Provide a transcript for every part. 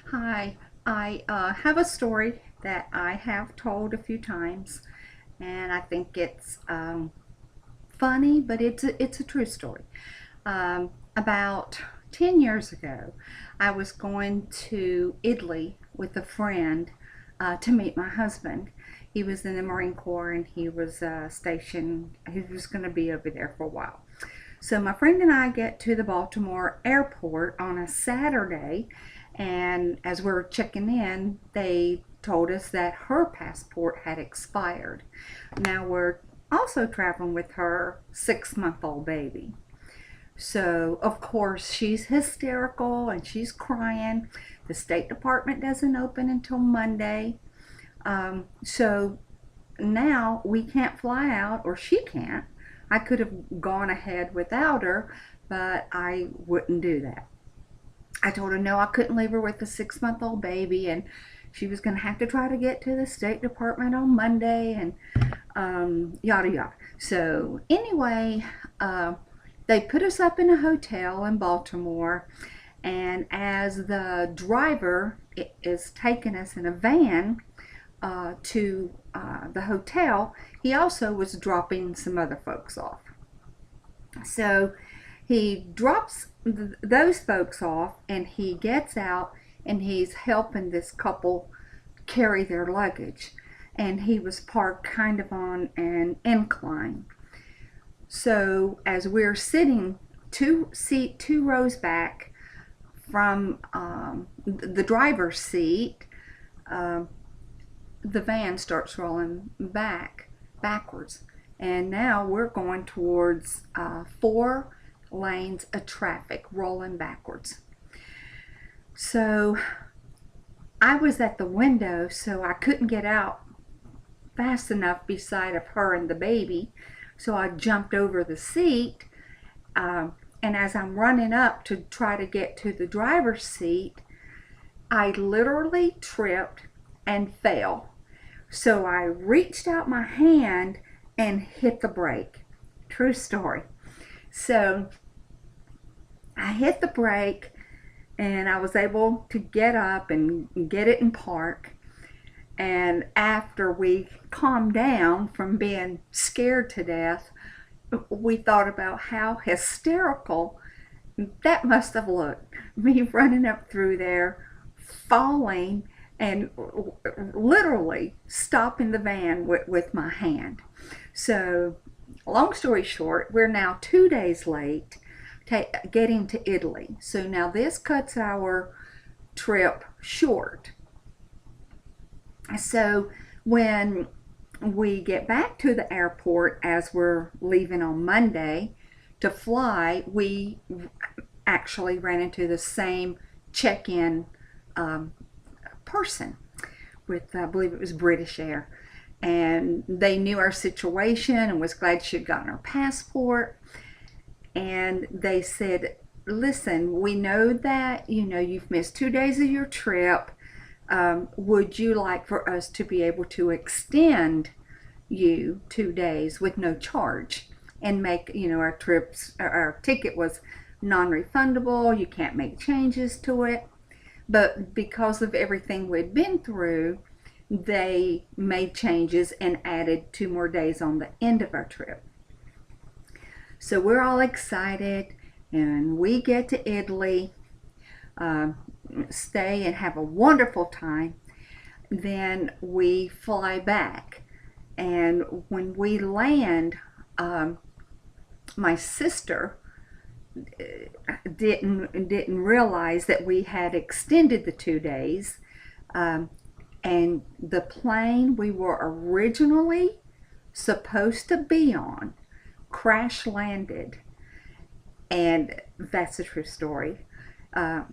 Hi, I have a story that I have told a few times, and I think it's funny, but it's a true story. About 10 years ago, I was going to Italy with a friend to meet my husband. He was in the Marine Corps and he was stationed, he was going to be over there for a while. So my friend and I get to the Baltimore airport on a Saturday, and as we're checking in, they told us that her passport had expired. Now we're also traveling with her 6 month old baby. So, of course, she's hysterical and she's crying. The State Department doesn't open until Monday. So now we can't fly out, or she can't. I could have gone ahead without her, but I wouldn't do that. I told her no, I couldn't leave her with a 6 month old baby, and she was going to have to try to get to the State Department on Monday, and yada yada. So, anyway, they put us up in a hotel in Baltimore, and as the driver is taking us in a van to the hotel, he also was dropping some other folks off. So he drops those folks off and he gets out and he's helping this couple carry their luggage. And he was parked kind of on an incline. So as we're sitting two rows back from the driver's seat, um, the van starts rolling backwards, and now we're going towards 4 lanes of traffic rolling backwards. So I was at the window, so I couldn't get out fast enough beside of her and the baby, so I jumped over the seat. And as I'm running up to try to get to the driver's seat, I literally tripped and fell. So I reached out my hand and hit the brake. True story. So I hit the brake and I was able to get up and get it in park. And after we calmed down from being scared to death, we thought about how hysterical that must have looked. Me running up through there, falling, and literally stopping the van with my hand. So, long story short, we're now 2 days late getting to Italy. So now this cuts our trip short. So when we get back to the airport as we're leaving on Monday to fly, we actually ran into the same check-in um, person with, I believe it was British Air. And they knew our situation and was glad she had gotten her passport. And they said, listen, we know that, you've missed 2 days of your trip. Would you like for us to be able to extend you 2 days with no charge and make, our trips, our ticket was non-refundable. You can't make changes to it. But because of everything we'd been through, they made changes and added 2 more days on the end of our trip. So we're all excited and we get to Italy, uh, stay and have a wonderful time. Then we fly back. And when we land, my sister didn't realize that we had extended the 2 days, um, and the plane we were originally supposed to be on crash landed, and that's a true story.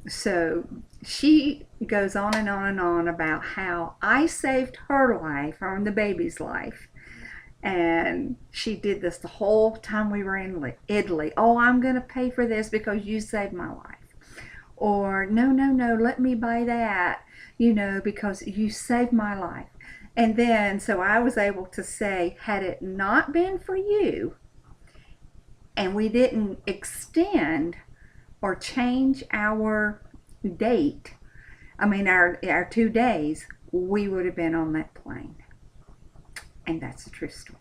So she goes on and on and on about how I saved her life or the baby's life. And she did this the whole time we were in Italy. Oh, I'm going to pay for this because you saved my life. Or, no, no, no, let me buy that, because you saved my life. And then, so I was able to say, had it not been for you, and we didn't extend or change our date, I mean, our 2 days, we would have been on that plane. And that's a true story.